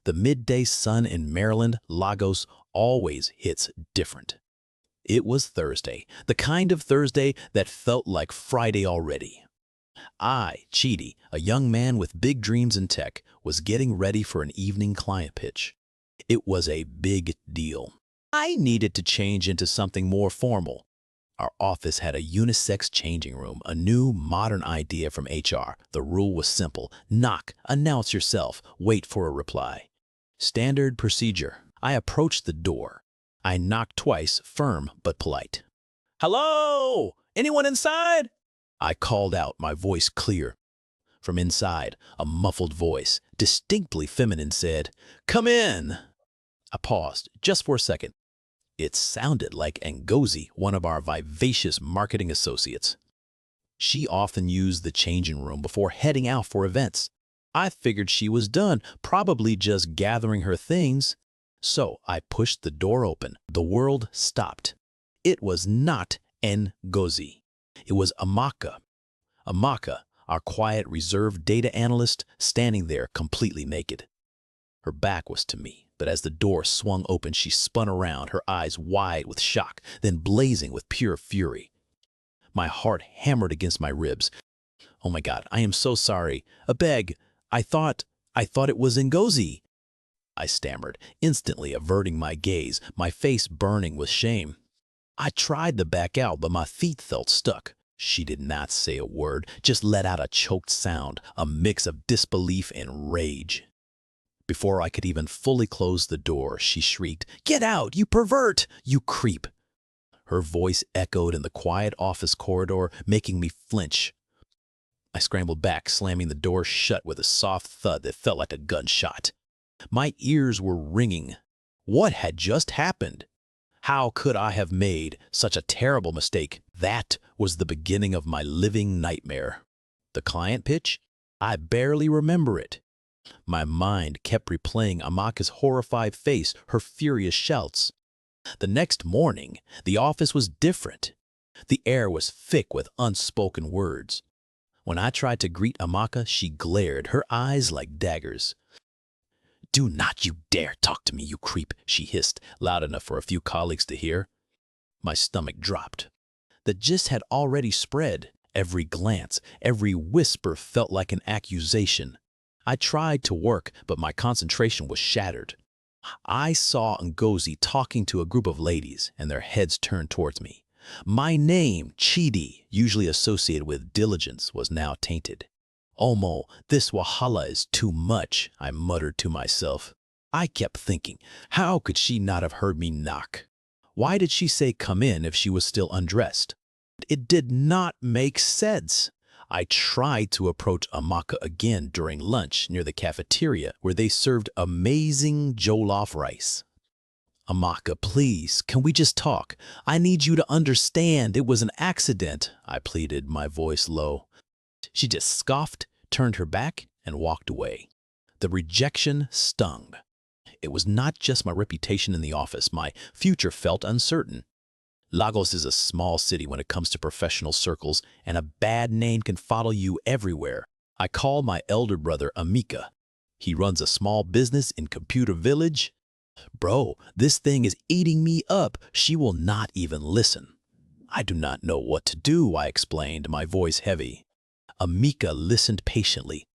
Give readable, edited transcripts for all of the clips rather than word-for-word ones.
The midday sun in Maryland, Lagos, always hits different. It was Thursday, the kind of Thursday that felt like Friday already. I, Chidi, a young man with big dreams in tech, was getting ready for an evening client pitch. It was a big deal. I needed to change into something more formal. Our office had a unisex changing room, a new, modern idea from HR. The rule was simple. Knock, announce yourself, wait for a reply. Standard procedure. I approached the door. I knocked twice, firm but polite. "Hello? Anyone inside?" I called out, my voice clear. From inside, a muffled voice, distinctly feminine, said, "Come in." I paused, just for a second. It sounded like Ngozi, one of our vivacious marketing associates. She often used the changing room before heading out for events. I figured she was done, probably just gathering her things. So I pushed the door open. The world stopped. It was not Ngozi. It was Amaka. Amaka, our quiet, reserved data analyst, standing there completely naked. Her back was to me, but as the door swung open, she spun around, her eyes wide with shock, then blazing with pure fury. My heart hammered against my ribs. "Oh my God, I am so sorry. Beg, I thought it was Ngozi," I stammered, instantly averting my gaze, my face burning with shame. I tried to back out, but my feet felt stuck. She did not say a word, just let out a choked sound, a mix of disbelief and rage. Before I could even fully close the door, she shrieked, "Get out, you pervert, you creep!" Her voice echoed in the quiet office corridor, making me flinch. I scrambled back, slamming the door shut with a soft thud that felt like a gunshot. My ears were ringing. What had just happened? How could I have made such a terrible mistake? That was the beginning of my living nightmare. The client pitch? I barely remember it. My mind kept replaying Amaka's horrified face, her furious shouts. The next morning, the office was different. The air was thick with unspoken words. When I tried to greet Amaka, she glared, her eyes like daggers. "Do not you dare talk to me, you creep," she hissed, loud enough for a few colleagues to hear. My stomach dropped. The gist had already spread. Every glance, every whisper felt like an accusation. I tried to work, but my concentration was shattered. I saw Ngozi talking to a group of ladies, and their heads turned towards me. My name, Chidi, usually associated with diligence, was now tainted. "Omo, this wahala is too much," I muttered to myself. I kept thinking, how could she not have heard me knock? Why did she say come in if she was still undressed? It did not make sense. I tried to approach Amaka again during lunch near the cafeteria where they served amazing jollof rice. "Amaka, please, can we just talk? I need you to understand it was an accident," I pleaded, my voice low. She just scoffed, turned her back, and walked away. The rejection stung. It was not just my reputation in the office. My future felt uncertain. Lagos is a small city when it comes to professional circles, and a bad name can follow you everywhere. I called my elder brother Amaka. He runs a small business in Computer Village. "Bro, this thing is eating me up. She will not even listen." "I do not know what to do," I explained, my voice heavy. Amaka listened patiently.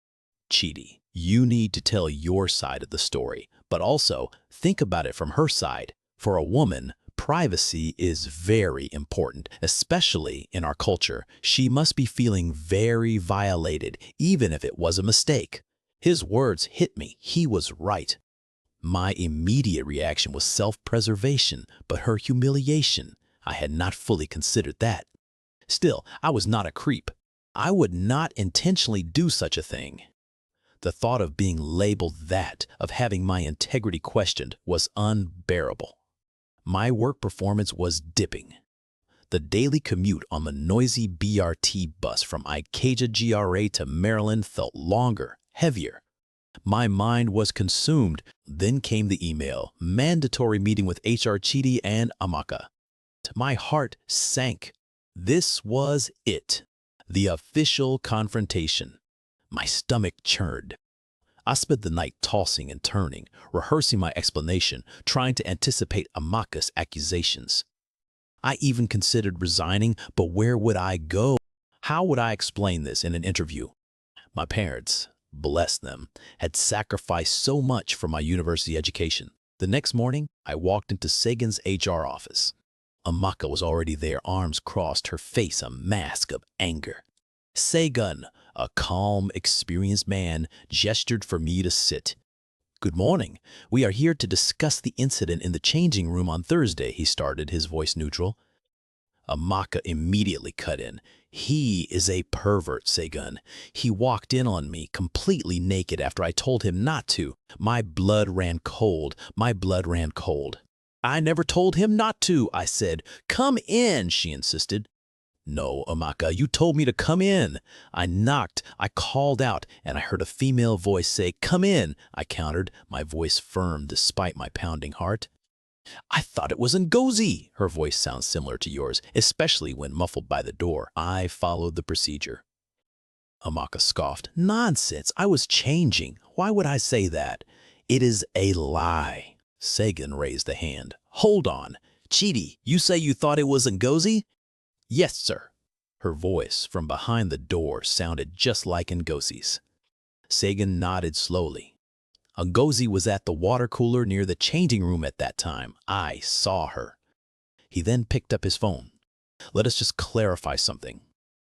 "Chidi, you need to tell your side of the story, but also think about it from her side. For a woman, privacy is very important, especially in our culture. She must be feeling very violated, even if it was a mistake." His words hit me. He was right. My immediate reaction was self-preservation, but her humiliation, I had not fully considered that. Still, I was not a creep. I would not intentionally do such a thing. The thought of being labeled that, of having my integrity questioned, was unbearable. My work performance was dipping. The daily commute on the noisy BRT bus from Ikeja GRA to Maryland felt longer, heavier. My mind was consumed. Then came the email, mandatory meeting with HR Chidi and Amaka. My heart sank. This was it. The official confrontation. My stomach churned. I spent the night tossing and turning, rehearsing my explanation, trying to anticipate Amaka's accusations. I even considered resigning, but where would I go? How would I explain this in an interview? My parents, bless them, had sacrificed so much for my university education. The next morning, I walked into Segun's HR office. Amaka was already there, arms crossed, her face a mask of anger. Segun, a calm, experienced man, gestured for me to sit. "Good morning. We are here to discuss the incident in the changing room on Thursday," he started, his voice neutral. Amaka immediately cut in. "He is a pervert, Segun. He walked in on me completely naked after I told him not to. My blood ran cold. My blood ran cold." "I never told him not to," I said. "Come in," she insisted. "No, Amaka, you told me to come in." I knocked, I called out, and I heard a female voice say, "Come in," I countered, my voice firm despite my pounding heart. "I thought it was Ngozi." Her voice sounds similar to yours, especially when muffled by the door. I followed the procedure. Amaka scoffed. "Nonsense, I was changing. Why would I say that?" "It is a lie." Segun raised a hand. "Hold on. Chidi, you say you thought it was Ngozi?" "Yes, sir." Her voice from behind the door sounded just like Ngozi's. Segun nodded slowly. "Ngozi was at the water cooler near the changing room at that time. I saw her." He then picked up his phone. "Let us just clarify something."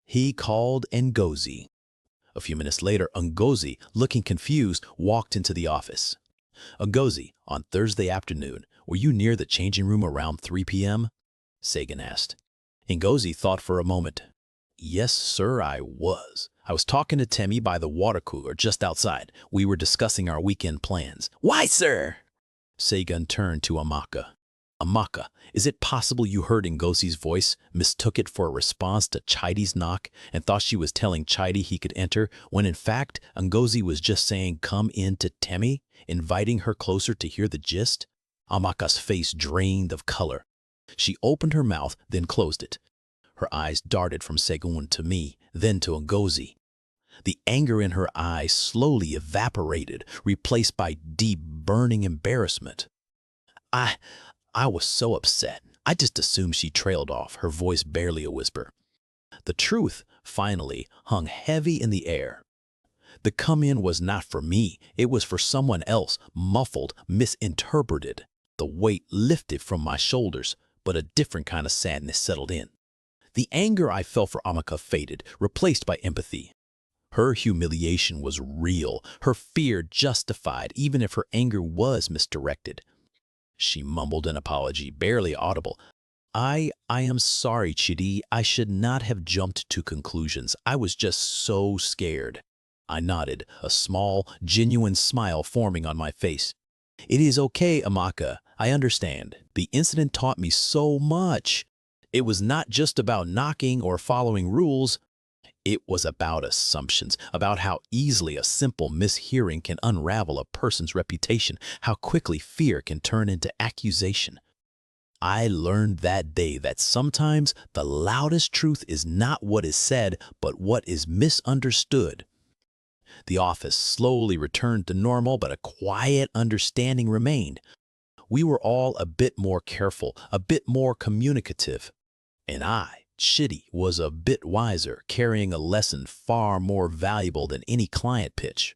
He called Ngozi. A few minutes later, Ngozi, looking confused, walked into the office. "Ngozi, on Thursday afternoon, were you near the changing room around 3 p.m.? Segun asked. Ngozi thought for a moment. "Yes, sir, I was. I was talking to Temi by the water cooler just outside. We were discussing our weekend plans." "Why, sir?" Segun turned to Amaka. "Amaka, is it possible you heard Ngozi's voice, mistook it for a response to Chidi's knock, and thought she was telling Chidi he could enter, when in fact Ngozi was just saying come in to Temi, inviting her closer to hear the gist?" Amaka's face drained of color. She opened her mouth, then closed it. Her eyes darted from Segun to me, then to Ngozi. The anger in her eyes slowly evaporated, replaced by deep, burning embarrassment. I was so upset. I just assumed she trailed off, her voice barely a whisper. The truth, finally, hung heavy in the air. The come-in was not for me. It was for someone else, muffled, misinterpreted. The weight lifted from my shoulders, but a different kind of sadness settled in. The anger I felt for Amaka faded, replaced by empathy. Her humiliation was real, her fear justified, even if her anger was misdirected. She mumbled an apology, barely audible. I am sorry, Chidi. I should not have jumped to conclusions. I was just so scared." I nodded, a small, genuine smile forming on my face. "It is okay, Amaka. I understand. The incident taught me so much. It was not just about knocking or following rules. It was about assumptions, about how easily a simple mishearing can unravel a person's reputation, how quickly fear can turn into accusation. I learned that day that sometimes the loudest truth is not what is said, but what is misunderstood." The office slowly returned to normal, but a quiet understanding remained. We were all a bit more careful, a bit more communicative. And I, Chidi, was a bit wiser, carrying a lesson far more valuable than any client pitch.